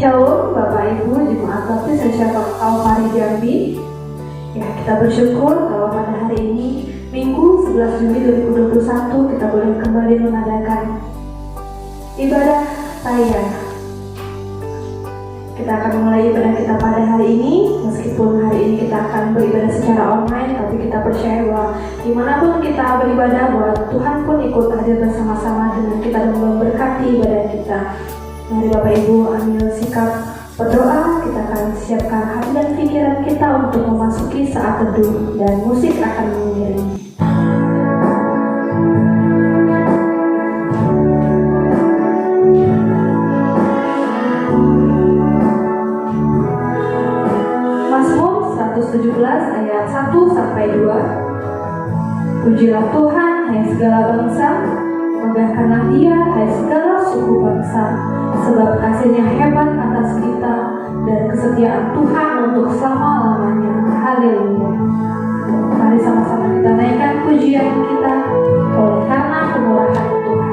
Shalom Bapak Ibu Jemaat Baptis Indonesia Kalvari Jambi. Ya, kita bersyukur bahwa pada hari ini Minggu 11 Juli 2021 kita boleh kembali mengadakan ibadah raya. Kita akan mulai ibadah kita pada hari ini. Meskipun hari ini kita akan beribadah secara online, tapi kita percaya bahwa dimanapun kita beribadah, bahwa Tuhan pun ikut hadir bersama-sama dengan kita dan memberkati ibadah kita. Mari Bapak Ibu ambil sikap berdoa. Kita akan siapkan hati dan pikiran kita untuk memasuki saat teduh, dan musik akan mengiringi. Mazmur 117 ayat 1-2. Pujilah Tuhan, hai segala bangsa, megahkanlah Dia, hai segala suku bangsa, sebab kasih-Nya hebat atas kita dan kesetiaan Tuhan untuk selama-lamanya. Haleluya. Mari sama-sama kita naikkan pujian kita oleh karena kemurahan Tuhan.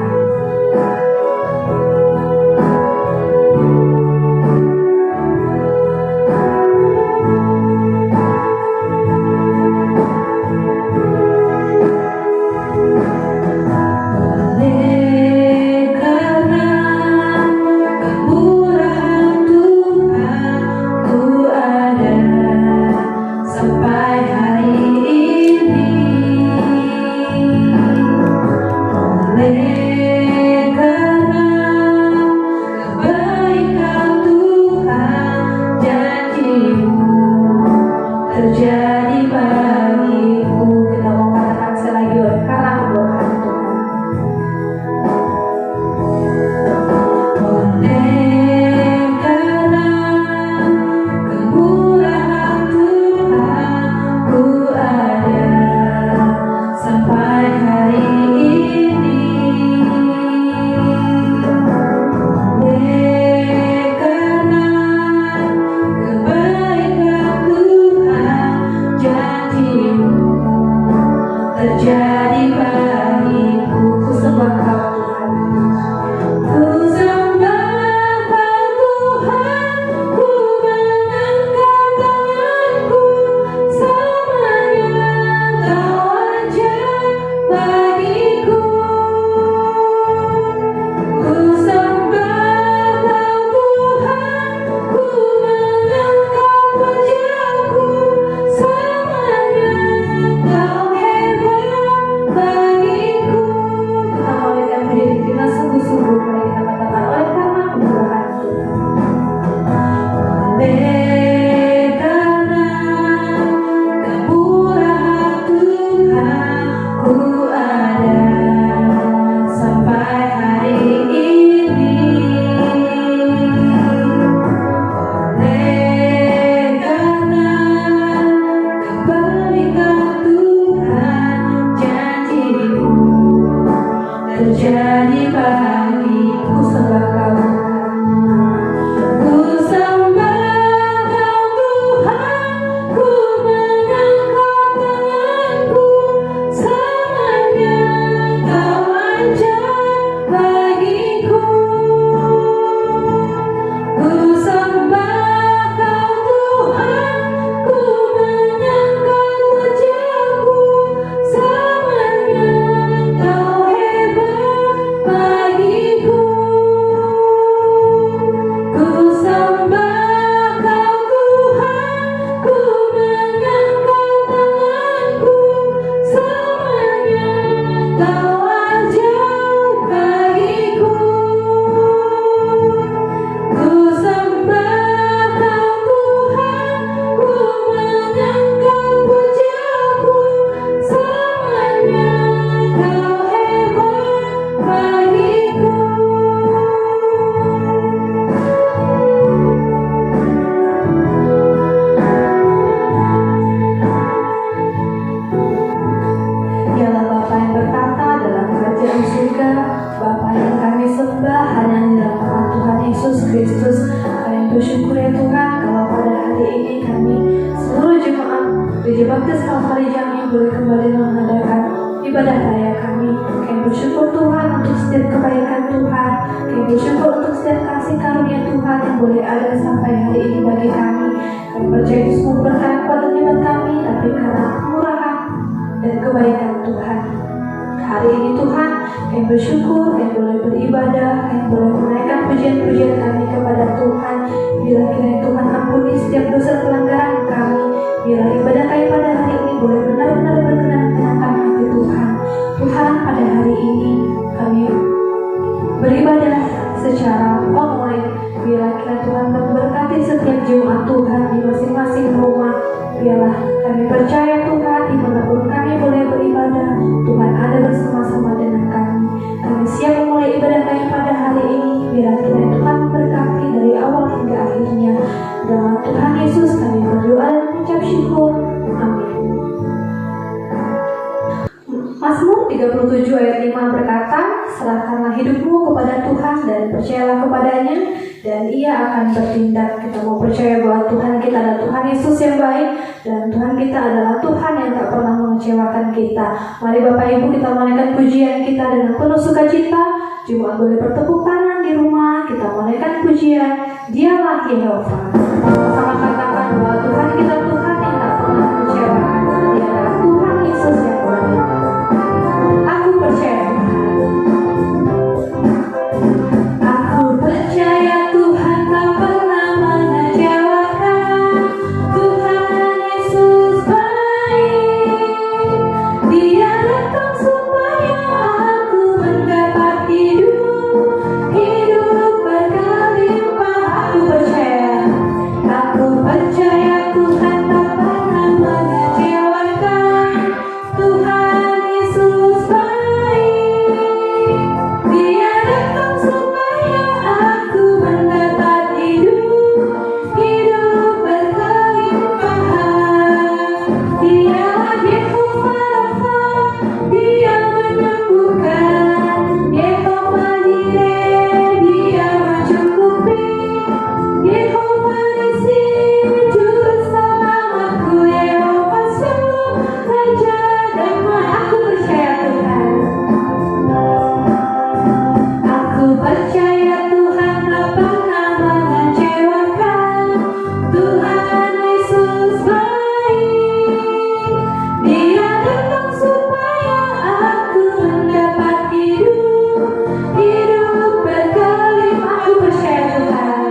Baptis Kalvari Jambi boleh kembali mengadakan ibadah raya kami. Kami bersyukur Tuhan untuk setiap kebaikan Tuhan. Kami bersyukur untuk setiap kasih karunia Tuhan yang boleh ada sampai hari ini bagi kami. Kami percaya itu semua berkat kepada jiwa kami, tapi karena kemurahan dan kebaikan Tuhan. Hari ini Tuhan, kami bersyukur, kami boleh beribadah, kami boleh menaikkan pujian-pujian kami kepada Tuhan. Bila kiranya Tuhan ampuni setiap dosa pelanggaran kami, bila ibadah kami pada hari ini boleh benar-benar berkenan menyenangkan hati Tuhan. Tuhan, pada hari ini kami beribadah secara online. Bila kiranya Tuhan memberkati setiap jemaat Tuhan di masing-masing rumah. Biarlah kami percaya Tuhan, dimanapun kami boleh beribadah, Tuhan ada bersama-sama dengan kami. Kami siap memulai ibadah kami pada hari ini. Biarlah kiranya Tuhan berkati dari awal hingga akhirnya. Dalam Tuhan Yesus kami berdoa dan mengucap syukur. Amin. Mazmur 37 ayat 5 berkata, serahkanlah hidupmu kepada Tuhan dan percayalah kepadanya, dan ia akan bertindak. Kita mau percaya bahwa Tuhan kita adalah Tuhan Yesus yang baik, dan Tuhan kita adalah Tuhan yang tak pernah mengecewakan kita. Mari Bapak Ibu kita menaikkan pujian kita dengan penuh sukacita. Jemaat boleh bertepuk tangan di rumah, kita menaikkan pujian, Dialah Yehova. Sama-sama katakan bahwa Tuhan kita Tuhan yang tak pernah mengecewakan. Dia adalah Tuhan Yesus yang baik. Aku percaya Aku percaya Tuhan tak pernah mengecewakan. Tuhan Yesus baik. Dia datang supaya aku mendapat hidup berkelimpah. Aku percaya Tuhan tak pernah mengecewakan. Tuhan Yesus baik. Dia datang supaya aku mendapat hidup berkelimpahan. Dialah Yehova Rafa, Dia menyembuhkan. Yehova Jireh, Dia mencukupi. Yehova Nissi, Juru Selamatku. Yehova Shalom, Raja Damai. Aku percaya Tuhan. Aku percaya Tuhan tak pernah mengecewakan. Tuhan Yesus baik. Dia datang supaya aku mendapat hidup berkelimpah. Aku percaya Tuhan.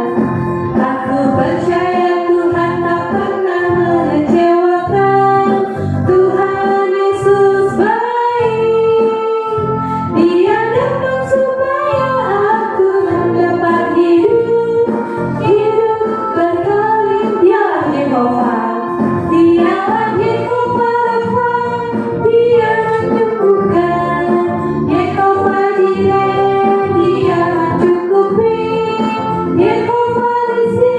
Aku percaya Tuhan tak pernah mengecewakan. Tuhan Yesus baik. Dia datang supaya aku mendapat hidup berkelimpah. Dialah Yehova. Dialah Yehova Rafa, Dia menyembuhkan. Yehova Jireh, Dia mencukupi. Yehova Nissi,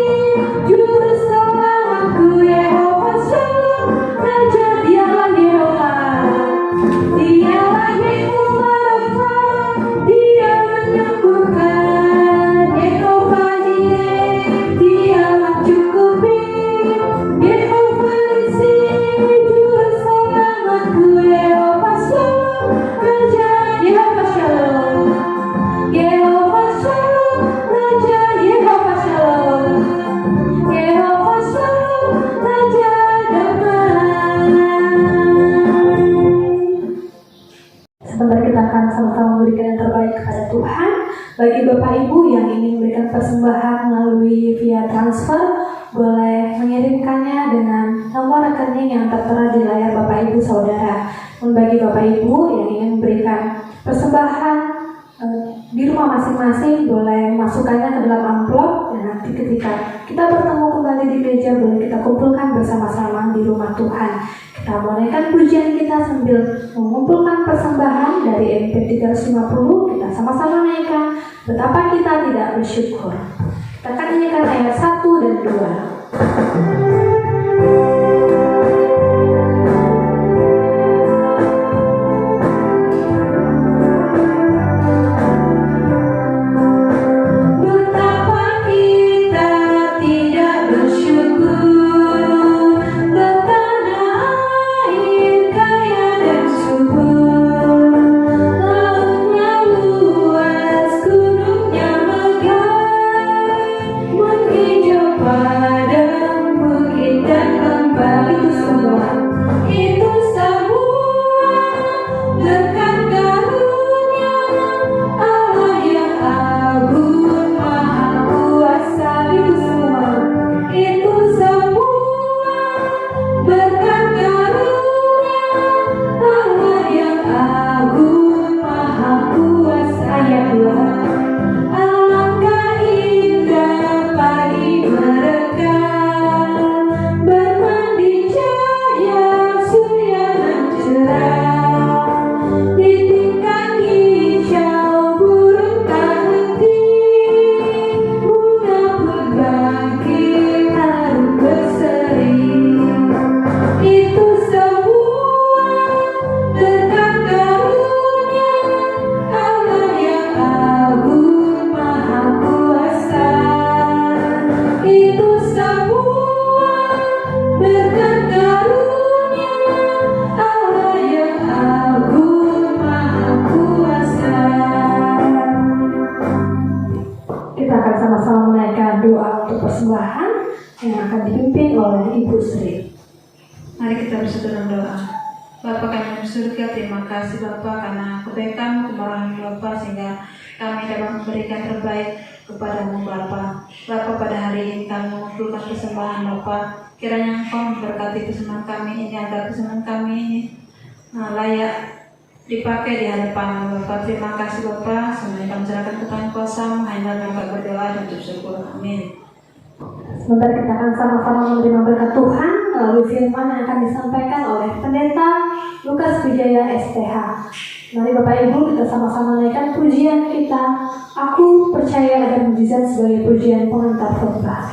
Juru Selamatku. Yehova Shalom, Raja. Dialah Yehova. Dialah Yehova Rafa, Dia menyembuhkan. Yehova Jireh, Dia mencukupi. Yehova Nissi, Juru Selamatku. Yehova Shalom, Raja. Yehova Shalom. Yehova Shalom, Raja. Yehova Shalom. Yehova Shalom, Raja Damai. Sebentar kita akan sama-sama memberikan yang terbaik kepada Tuhan. Bagi Bapak Ibu yang ingin memberikan persembahan melalui via transfer, boleh mengirimkannya dengan nomor rekening yang tertera di layar Bapak Ibu Saudara. Dan bagi Bapak Ibu yang ingin memberikan persembahan di rumah masing-masing, boleh masukkannya ke dalam amplop, dan nanti ketika kita bertemu kembali di gereja boleh kita kumpulkan bersama-sama di rumah Tuhan. Kita menaikkan pujian kita sambil mengumpulkan persembahan dari MP 350. Kita sama-sama naikkan betapa kita tidak bersyukur. Kita akan nyanyikan ayat 1 dan 2. Gunungnya megah, padang, bukit dan lembah, itu semua berkat karunia Allah yang agung maha kuasa. Itu semua berkat karunia Allah yang agung maha kuasa. Ayat 2. Alangkah indah pagi mereka, bermandi cahaya surya dan cerah, di tingkat hijau burung tak henti, bunga pun bangkit harum berseri. Itu semua berkat karunia Allah yang agung maha kuasa. Itu semua berkat karunia Allah yang agung maha kuasa. Kita akan sama-sama menaikkan doa untuk persembahan yang akan dipimpin oleh Ibu Sri. Mari kita bersatu dalam doa. Bapa kami di surga, terima kasih Bapa karena kebaikan kemurahan Bapa sehingga kami dapat memberikan terbaik kepadamu Bapa. Bapa, pada hari ini kami mengumpulkan persembahan Bapa. Kiranya Engkau memberkati persembahan kami ini agar persembahan kami ini layak dipakai di hadapan Bapa. Terima kasih Bapa. Semuanya kami serahkan ke tangan Kuasa-Mu. Hanya Bapa berdoa dan bersyukur. Amin. Sebentar kita akan sama-sama menerima berkat Tuhan melalui firman yang akan disampaikan oleh Pendeta Lukas Wijaya STH. Mari Bapak Ibu kita sama-sama naikkan pujian kita. Aku percaya ada mujizat sebagai pujian pengantar khotbah.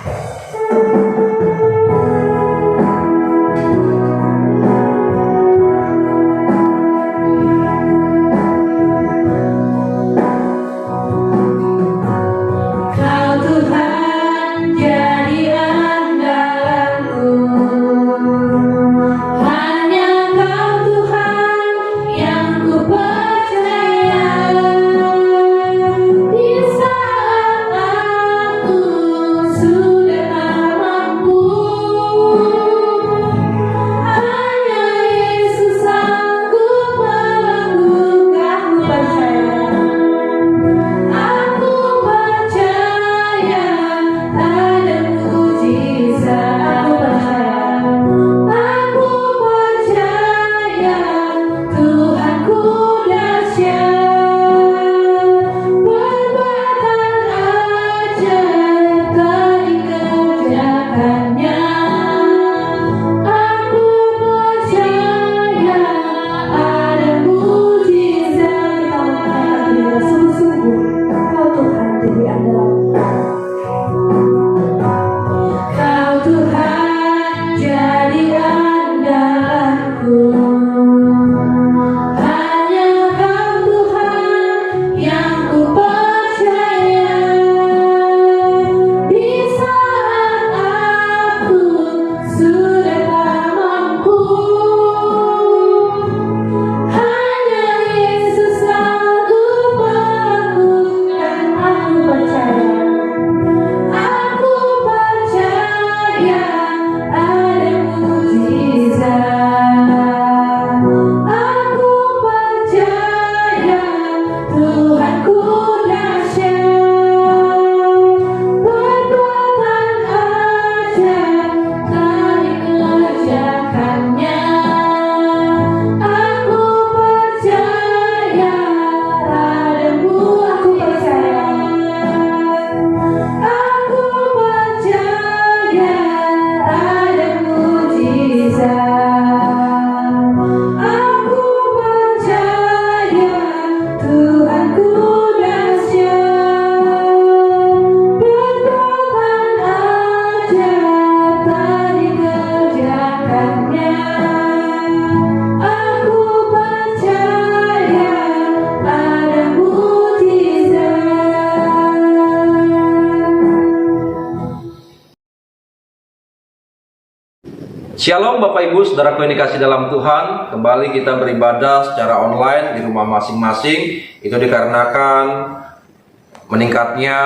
Shalom Bapak Ibu, Saudara yang dikasih dalam Tuhan. Kembali kita beribadah secara online di rumah masing-masing. Itu dikarenakan meningkatnya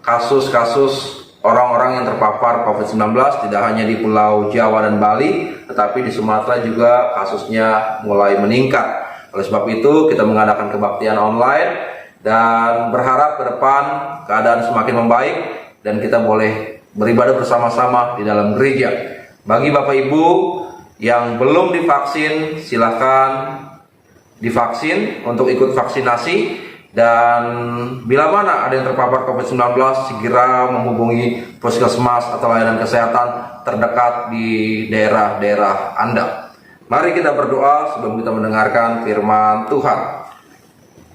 kasus-kasus orang-orang orang yang terpapar COVID-19 tidak hanya di Pulau Jawa dan Bali, tetapi di Sumatera juga kasusnya mulai meningkat. Oleh sebab itu kita mengadakan kebaktian online dan berharap ke depan keadaan semakin membaik dan kita boleh beribadah bersama-sama di dalam gereja. Bagi Bapak Ibu yang belum divaksin, silakan divaksin untuk ikut vaksinasi. Dan bila mana ada yang terpapar COVID-19, segera menghubungi puskesmas atau layanan kesehatan terdekat di daerah-daerah Anda. Mari kita berdoa sebelum kita mendengarkan firman Tuhan.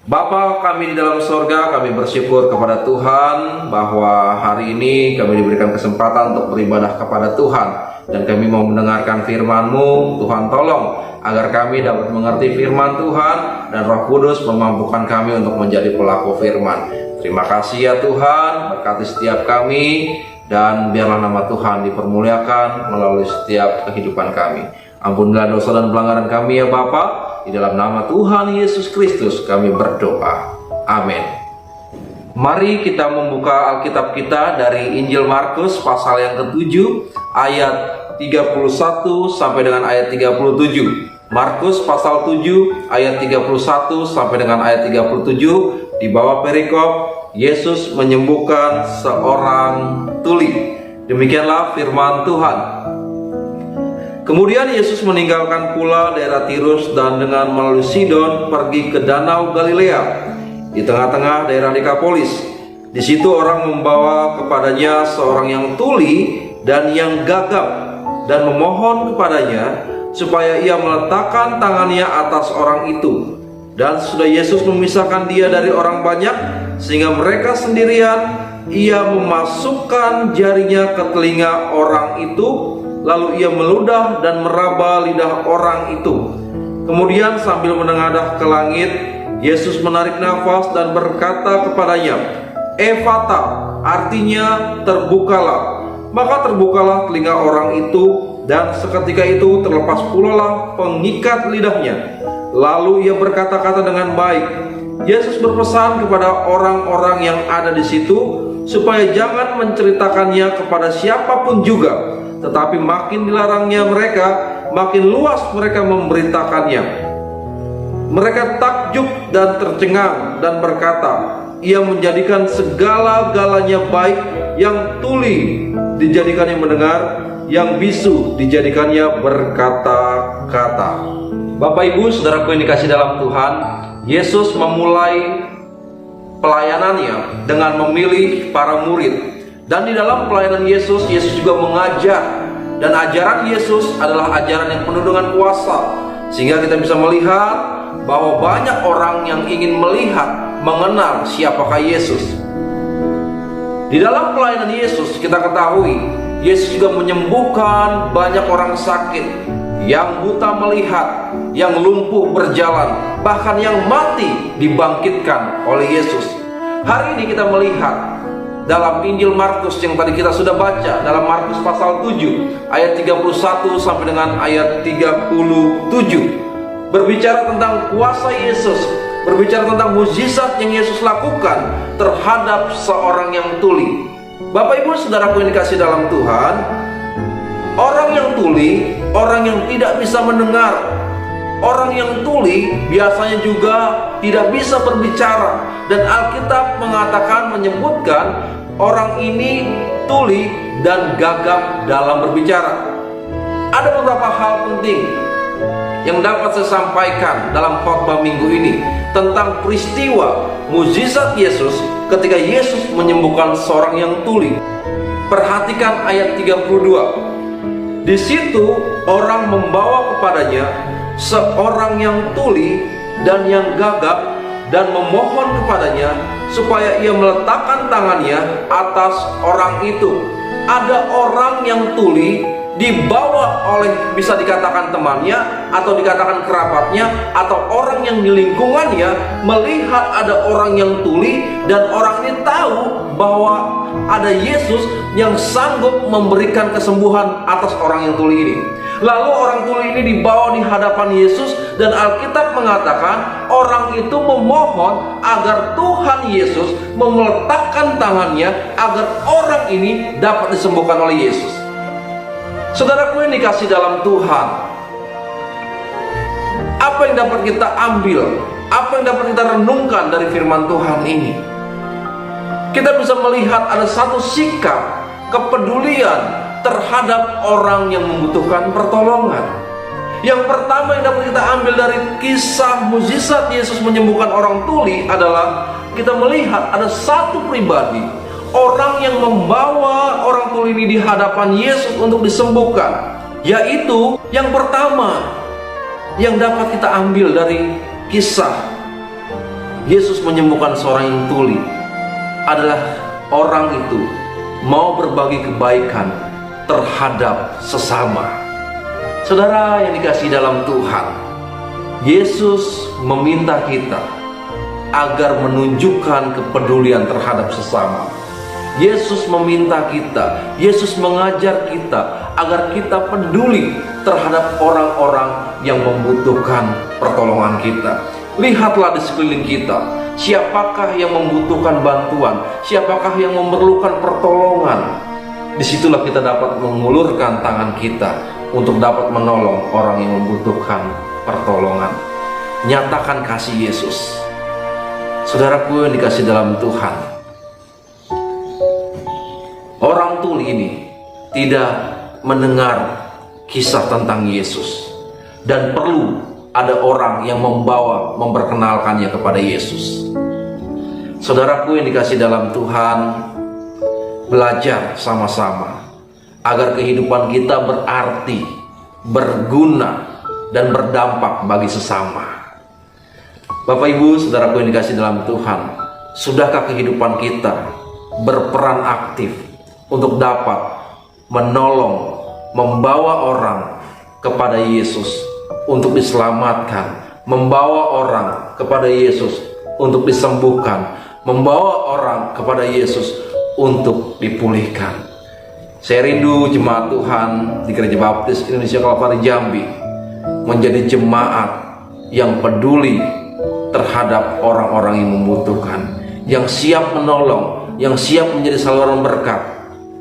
Bapa kami di dalam sorga, kami bersyukur kepada Tuhan bahwa hari ini kami diberikan kesempatan untuk beribadah kepada Tuhan. Dan kami mau mendengarkan firman-Mu. Tuhan tolong agar kami dapat mengerti firman Tuhan dan Roh Kudus memampukan kami untuk menjadi pelaku firman. Terima kasih ya Tuhan, berkati setiap kami dan biarlah nama Tuhan dipermuliakan melalui setiap kehidupan kami. Ampunilah dosa dan pelanggaran kami ya Bapa. Di dalam nama Tuhan Yesus Kristus kami berdoa. Amin. Mari kita membuka Alkitab kita dari Injil Markus pasal yang ke-7 ayat 31 sampai dengan ayat 37. Markus pasal 7 ayat 31 sampai dengan ayat 37. Di bawah perikop Yesus menyembuhkan seorang tuli. Demikianlah firman Tuhan. Kemudian Yesus meninggalkan pula daerah Tirus dan dengan melalui Sidon pergi ke danau Galilea di tengah-tengah daerah Dekapolis. Di situ orang membawa kepadanya seorang yang tuli dan yang gagap dan memohon kepadanya supaya ia meletakkan tangannya atas orang itu. Dan sudah Yesus memisahkan dia dari orang banyak sehingga mereka sendirian, ia memasukkan jarinya ke telinga orang itu, lalu ia meludah dan meraba lidah orang itu. Kemudian sambil menengadah ke langit, Yesus menarik nafas dan berkata kepadanya, "Efata," artinya terbukalah. Maka terbukalah telinga orang itu, dan seketika itu terlepas pula lah pengikat lidahnya. Lalu ia berkata-kata dengan baik. Yesus berpesan kepada orang-orang yang ada di situ supaya jangan menceritakannya kepada siapapun juga, tetapi makin dilarangnya mereka, makin luas mereka memberitakannya. Mereka takjub dan tercengang dan berkata, "Ia menjadikan segala-galanya baik, yang tuli dijadikannya mendengar, yang bisu dijadikannya berkata-kata." Bapak Ibu, saudaraku yang dikasih dalam Tuhan, Yesus memulai pelayanannya dengan memilih para murid. Dan di dalam pelayanan Yesus, Yesus juga mengajar. Dan ajaran Yesus adalah ajaran yang penuh dengan kuasa. Sehingga kita bisa melihat bahwa banyak orang yang ingin melihat, mengenal siapakah Yesus. Di dalam pelayanan Yesus kita ketahui, Yesus juga menyembuhkan banyak orang sakit, yang buta melihat, yang lumpuh berjalan, bahkan yang mati dibangkitkan oleh Yesus. Hari ini kita melihat dalam Injil Markus yang tadi kita sudah baca, dalam Markus pasal 7 ayat 31 sampai dengan ayat 37, berbicara tentang kuasa Yesus, berbicara tentang mukjizat yang Yesus lakukan terhadap seorang yang tuli. Bapak Ibu saudaraku yang dikasih dalam Tuhan, orang yang tuli, orang yang tidak bisa mendengar, orang yang tuli biasanya juga tidak bisa berbicara. Dan Alkitab mengatakan, menyebutkan orang ini tuli dan gagap dalam berbicara. Ada beberapa hal penting yang dapat saya sampaikan dalam khotbah minggu ini tentang peristiwa mukjizat Yesus ketika Yesus menyembuhkan seorang yang tuli. Perhatikan ayat 32. Di situ orang membawa kepadanya seorang yang tuli dan yang gagap dan memohon kepadanya supaya ia meletakkan tangannya atas orang itu. Ada orang yang tuli dibawa oleh, bisa dikatakan temannya atau dikatakan kerabatnya atau orang yang di lingkungannya, melihat ada orang yang tuli dan orang ini tahu bahwa ada Yesus yang sanggup memberikan kesembuhan atas orang yang tuli ini. Lalu orang tuli ini dibawa di hadapan Yesus, dan Alkitab mengatakan orang itu memohon agar Tuhan Yesus meletakkan tangannya agar orang ini dapat disembuhkan oleh Yesus. Saudaraku yang dikasih dalam Tuhan, apa yang dapat kita ambil, apa yang dapat kita renungkan dari firman Tuhan ini? Kita bisa melihat ada satu sikap kepedulian terhadap orang yang membutuhkan pertolongan. Yang pertama yang dapat kita ambil dari kisah mukjizat Yesus menyembuhkan orang tuli adalah kita melihat ada satu pribadi, orang yang membawa orang tuli ini di hadapan Yesus untuk disembuhkan. Yaitu yang pertama yang dapat kita ambil dari kisah Yesus menyembuhkan seorang yang tuli adalah orang itu mau berbagi kebaikan terhadap sesama. Saudara yang dikasihi dalam Tuhan, Yesus meminta kita agar menunjukkan kepedulian terhadap sesama. Yesus meminta kita, Yesus mengajar kita agar kita peduli terhadap orang-orang yang membutuhkan pertolongan kita. Lihatlah di sekeliling kita, siapakah yang membutuhkan bantuan, siapakah yang memerlukan pertolongan. Disitulah kita dapat mengulurkan tangan kita untuk dapat menolong orang yang membutuhkan pertolongan. Nyatakan kasih Yesus. Saudaraku yang dikasih dalam Tuhan, orang tuli ini tidak mendengar kisah tentang Yesus, dan perlu ada orang yang memperkenalkannya kepada Yesus. Saudaraku yang dikasih dalam Tuhan, belajar sama-sama agar kehidupan kita berarti, berguna, dan berdampak bagi sesama. Bapak Ibu, saudaraku yang dikasih dalam Tuhan, sudahkah kehidupan kita berperan aktif untuk dapat menolong, membawa orang kepada Yesus untuk diselamatkan, membawa orang kepada Yesus untuk disembuhkan, membawa orang kepada Yesus untuk dipulihkan? Saya rindu jemaat Tuhan di Gereja Baptis Indonesia Kalvari Jambi menjadi jemaat yang peduli terhadap orang-orang yang membutuhkan, yang siap menolong, yang siap menjadi saluran berkat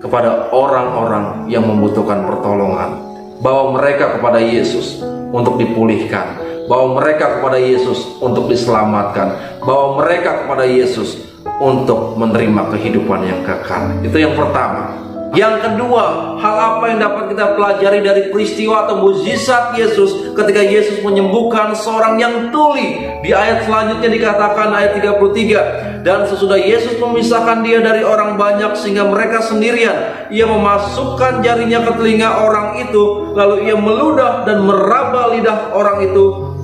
kepada orang-orang yang membutuhkan pertolongan. Bawa mereka kepada Yesus untuk dipulihkan, bawa mereka kepada Yesus untuk diselamatkan, bawa mereka kepada Yesus untuk menerima kehidupan yang kekal. Itu yang pertama. Yang kedua, hal apa yang dapat kita pelajari dari peristiwa atau mukjizat Yesus ketika Yesus menyembuhkan seorang yang tuli? Di ayat selanjutnya dikatakan, ayat 33, dan sesudah Yesus memisahkan dia dari orang banyak sehingga mereka sendirian, ia memasukkan jarinya ke telinga orang itu, lalu ia meludah dan meraba lidah orang itu.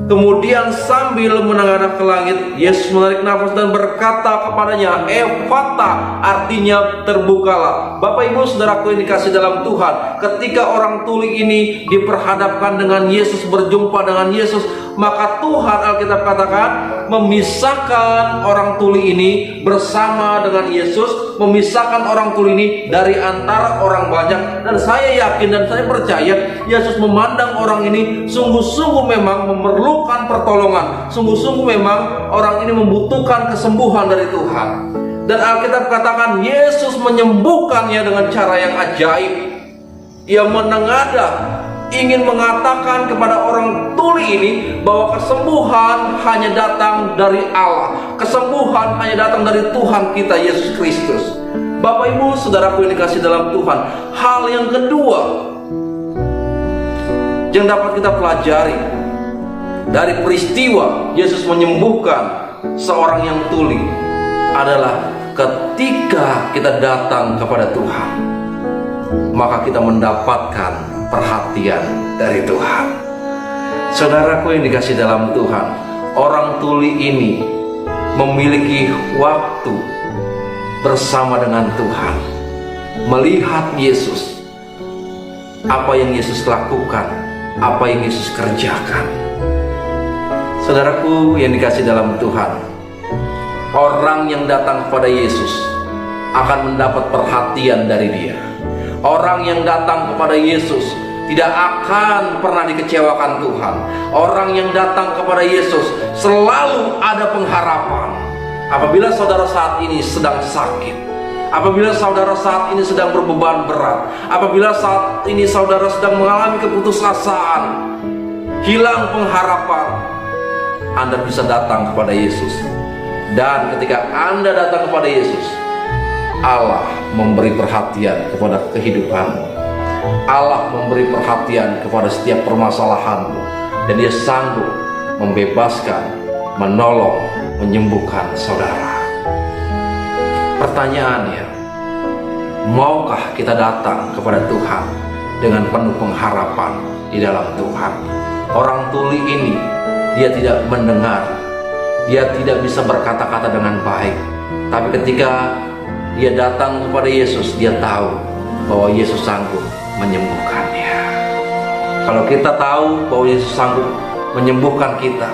Kemudian sambil menengadah ke langit, Yesus menarik nafas dan berkata kepadanya, Ephata, artinya terbukalah. Bapak Ibu saudaraku yang dikasih dalam Tuhan, ketika orang tuli ini diperhadapkan dengan Yesus, berjumpa dengan Yesus, maka Tuhan, Alkitab katakan, memisahkan orang tuli ini bersama dengan Yesus, memisahkan orang tuli ini dari antara orang banyak. Dan saya yakin dan saya percaya Yesus memandang orang ini sungguh-sungguh memang memerlukan pertolongan, sungguh-sungguh memang orang ini membutuhkan kesembuhan dari Tuhan. Dan Alkitab katakan Yesus menyembuhkannya dengan cara yang ajaib. Ia menengadah, ingin mengatakan kepada orang tuli ini bahwa kesembuhan hanya datang dari Allah, kesembuhan hanya datang dari Tuhan kita Yesus Kristus. Bapak Ibu saudaraku yang dikasih dalam Tuhan, hal yang kedua yang dapat kita pelajari dari peristiwa Yesus menyembuhkan seorang yang tuli adalah ketika kita datang kepada Tuhan, maka kita mendapatkan perhatian dari Tuhan. Saudaraku yang dikasih dalam Tuhan, orang tuli ini memiliki waktu bersama dengan Tuhan, melihat Yesus, apa yang Yesus lakukan, apa yang Yesus kerjakan. Saudaraku yang dikasih dalam Tuhan, orang yang datang kepada Yesus akan mendapat perhatian dari Dia. Orang yang datang kepada Yesus tidak akan pernah dikecewakan Tuhan. Orang yang datang kepada Yesus selalu ada pengharapan. Apabila saudara saat ini sedang sakit, apabila saudara saat ini sedang berbeban berat, apabila saat ini saudara sedang mengalami keputusasaan, hilang pengharapan, Anda bisa datang kepada Yesus. Dan ketika Anda datang kepada Yesus, Allah memberi perhatian kepada kehidupanmu. Allah memberi perhatian kepada setiap permasalahanmu, dan Dia sanggup membebaskan, menolong, menyembuhkan saudara. Pertanyaannya, maukah kita datang kepada Tuhan dengan penuh pengharapan di dalam Tuhan? Orang tuli ini, dia tidak mendengar, dia tidak bisa berkata-kata dengan baik, tapi ketika dia datang kepada Yesus, dia tahu bahwa Yesus sanggup menyembuhkannya. Kalau kita tahu bahwa Yesus sanggup menyembuhkan kita,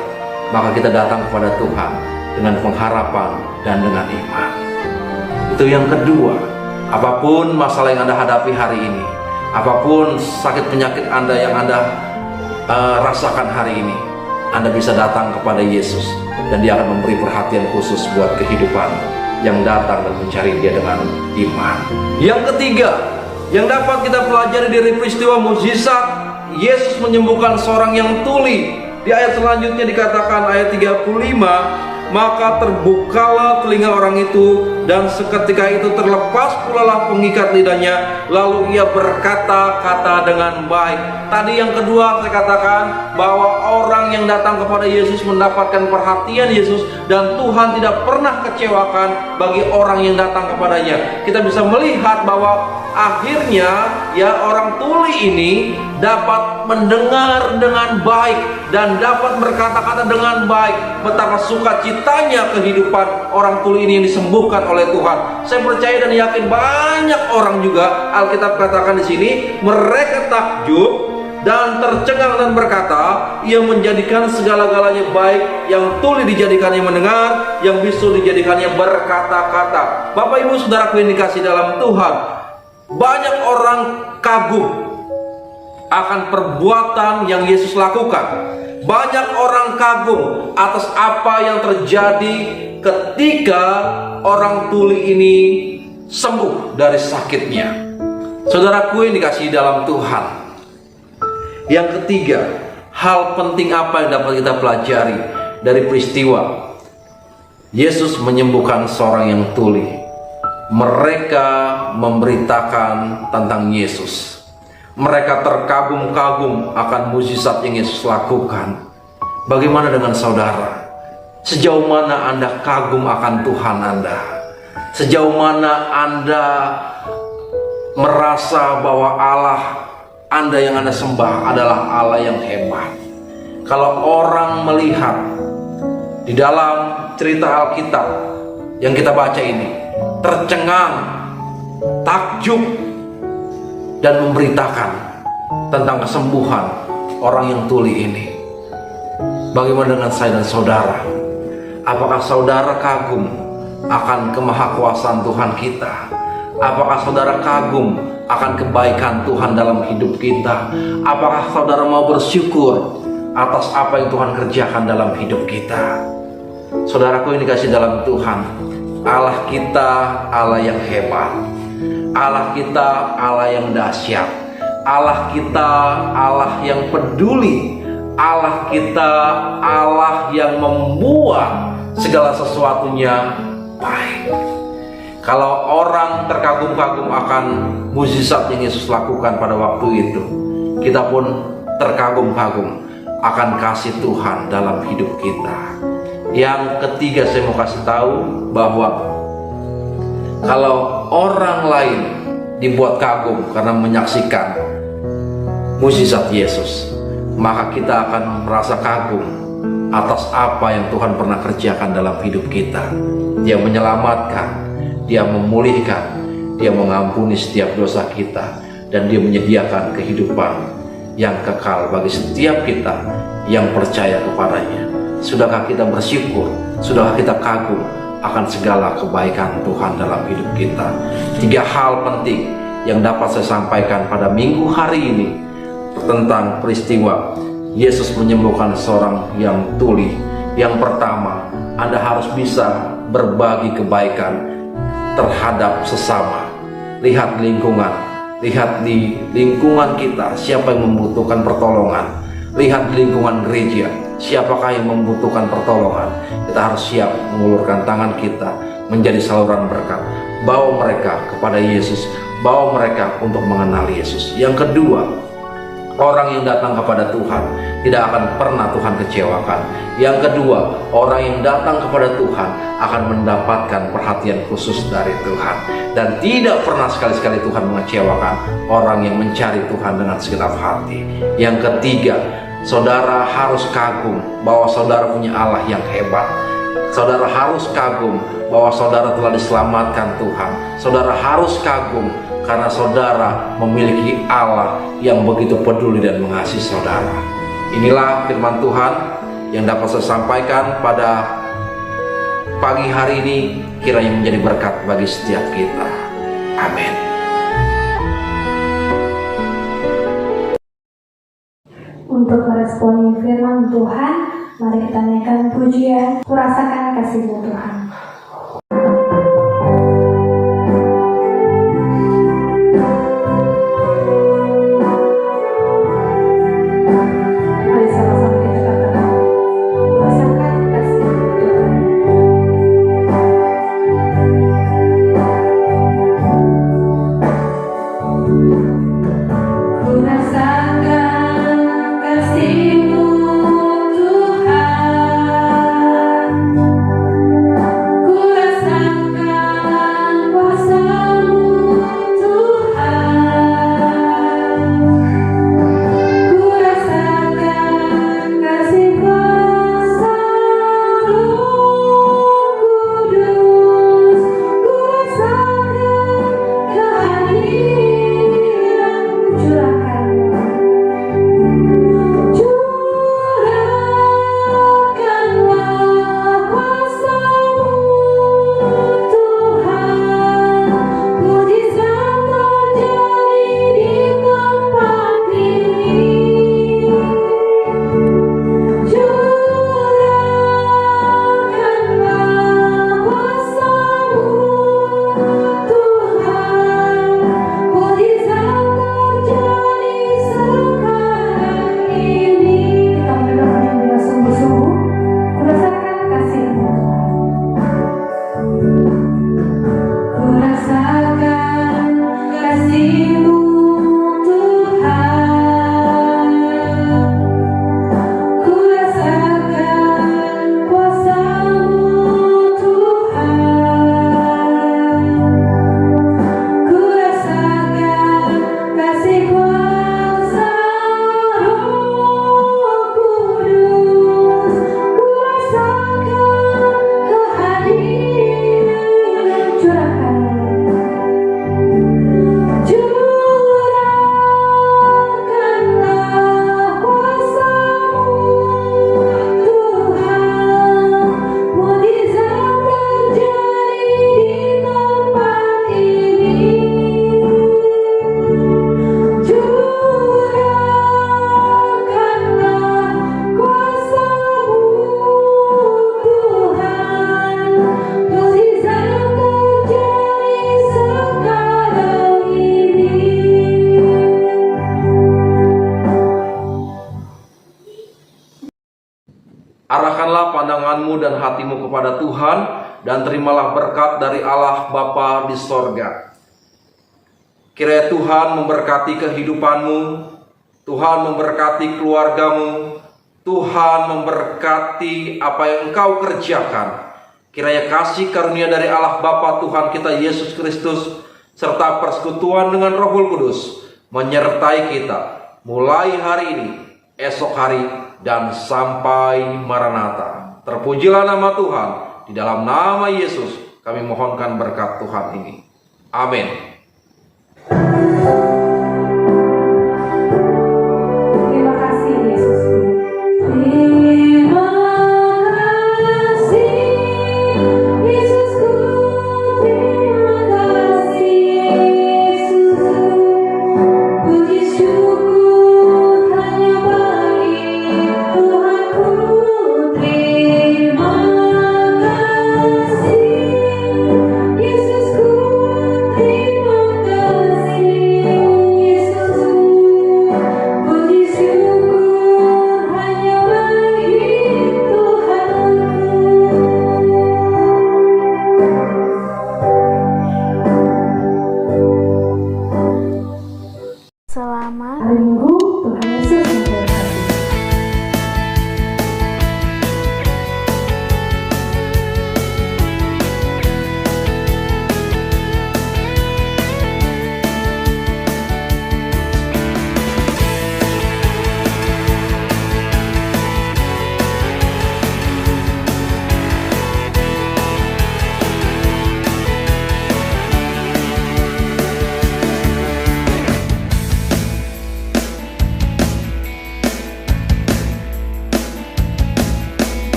maka kita datang kepada Tuhan dengan pengharapan dan dengan iman. Itu yang kedua. Apapun masalah yang Anda hadapi hari ini, apapun sakit penyakit Anda yang Anda rasakan hari ini, Anda bisa datang kepada Yesus, dan Dia akan memberi perhatian khusus buat kehidupan yang datang dan mencari Dia dengan iman. Yang ketiga, yang dapat kita pelajari dari peristiwa mukjizat Yesus menyembuhkan seorang yang tuli. Di ayat selanjutnya dikatakan, ayat 35, maka terbukalah telinga orang itu, dan seketika itu terlepas pulalah pengikat lidahnya, lalu ia berkata-kata dengan baik. Tadi yang kedua saya katakan bahwa orang yang datang kepada Yesus mendapatkan perhatian Yesus, dan Tuhan tidak pernah kecewakan bagi orang yang datang kepadanya. Kita bisa melihat bahwa akhirnya ya orang tuli ini dapat mendengar dengan baik dan dapat berkata-kata dengan baik. Betapa sukacitanya kehidupan orang tuli ini yang disembuhkan oleh Tuhan. Saya percaya dan yakin banyak orang juga, Alkitab katakan di sini, mereka takjub dan tercengang dan berkata, ia menjadikan segala-galanya baik, yang tuli dijadikannya mendengar, yang bisu dijadikannya berkata-kata. Bapak Ibu Saudaraku yang dikasihi dalam Tuhan, banyak orang kagum akan perbuatan yang Yesus lakukan. Banyak orang kagum atas apa yang terjadi ketika orang tuli ini sembuh dari sakitnya. Saudaraku yang dikasihi dalam Tuhan, yang ketiga, hal penting apa yang dapat kita pelajari dari peristiwa Yesus menyembuhkan seorang yang tuli? Mereka memberitakan tentang Yesus. Mereka terkagum-kagum akan mukjizat yang Yesus lakukan. Bagaimana dengan saudara? Sejauh mana Anda kagum akan Tuhan Anda? Sejauh mana Anda merasa bahwa Allah Anda yang Anda sembah adalah Allah yang hebat? Kalau orang melihat di dalam cerita Alkitab yang kita baca ini, tercengang, takjub, dan memberitakan tentang kesembuhan orang yang tuli ini. Bagaimana dengan saya dan saudara? Apakah saudara kagum akan kemahakuasaan Tuhan kita? Apakah saudara kagum akan kebaikan Tuhan dalam hidup kita? Apakah saudara mau bersyukur atas apa yang Tuhan kerjakan dalam hidup kita? Saudaraku yang dikasihi dalam Tuhan, Allah kita Allah yang hebat, Allah kita Allah yang dahsyat, Allah kita Allah yang peduli, Allah kita Allah yang membuat segala sesuatunya baik. Kalau orang terkagum-kagum akan mukjizat yang Yesus lakukan pada waktu itu, kita pun terkagum-kagum akan kasih Tuhan dalam hidup kita. Yang ketiga, saya mau kasih tahu bahwa kalau orang lain dibuat kagum karena menyaksikan mukjizat Yesus, maka kita akan merasa kagum atas apa yang Tuhan pernah kerjakan dalam hidup kita. Dia menyelamatkan, Dia memulihkan, Dia mengampuni setiap dosa kita, dan Dia menyediakan kehidupan yang kekal bagi setiap kita yang percaya kepadanya. Sudahkah kita bersyukur? Sudahkah kita kagum akan segala kebaikan Tuhan dalam hidup kita? 3 hal penting yang dapat saya sampaikan pada minggu hari ini tentang peristiwa Yesus menyembuhkan seorang yang tuli. Yang pertama, Anda harus bisa berbagi kebaikan terhadap sesama. Lihat lingkungan, lihat di lingkungan kita siapa yang membutuhkan pertolongan. Lihat di lingkungan gereja, siapakah yang membutuhkan pertolongan. Kita harus siap mengulurkan tangan kita menjadi saluran berkat. Bawa mereka kepada Yesus, bawa mereka untuk mengenal Yesus. Yang kedua, orang yang datang kepada Tuhan tidak akan pernah Tuhan kecewakan. Yang kedua, orang yang datang kepada Tuhan akan mendapatkan perhatian khusus dari Tuhan. Dan tidak pernah sekali-sekali Tuhan mengecewakan orang yang mencari Tuhan dengan segenap hati. Yang ketiga, saudara harus kagum bahwa saudara punya Allah yang hebat. Saudara harus kagum bahwa saudara telah diselamatkan Tuhan. Saudara harus kagum karena saudara memiliki Allah yang begitu peduli dan mengasihi saudara. Inilah firman Tuhan yang dapat saya sampaikan pada pagi hari ini, kiranya menjadi berkat bagi setiap kita. Amin. Untuk meresponi firman Tuhan, mari kita naikkan pujian, kurasakan kasih-Mu Tuhan. Mari sama-sama kita katakan, kurasakan kasih-Mu Tuhan. Kurasakan kasih-Mu Tuhan, kurasakan kuasa-Mu Tuhan, kurasakan kasih kuasa Roh Kudus, kurasakan kehadiran-Mu, curahkanlah kuasa-Mu Tuhan, mujizat terjadi di tempat ini. Curahkanlah kuasa-Mu Tuhan, mujizat terjadi sekarang ini. Kita mendengarkan dengan sungguh-sungguh, kurasakan kasih-Mu Tuhan. Kurasakan kasih-Mu Tuhan, kurasakan kuasa-Mu Tuhan, kurasakan kasih kuasa Roh Kudus, kurasakan kehadiran, curahkanlah kuasa-Mu Tuhan, mujizat terjadi di tempat ini. Curahkanlah kuasa-Mu Tuhan, mujizat terjadi sekarang ini. Arahkanlah pandanganmu dan hatimu kepada Tuhan, dan terimalah berkat dari Allah Bapa di sorga. Kiranya Tuhan memberkati kehidupanmu, Tuhan memberkati keluargamu, Tuhan memberkati apa yang engkau kerjakan. Kiranya kasih karunia dari Allah Bapa Tuhan kita Yesus Kristus serta persekutuan dengan Roh Kudus menyertai kita mulai hari ini, esok hari, dan sampai Maranatha. Terpujilah nama Tuhan. Di dalam nama Yesus kami mohonkan berkat Tuhan ini. Amin.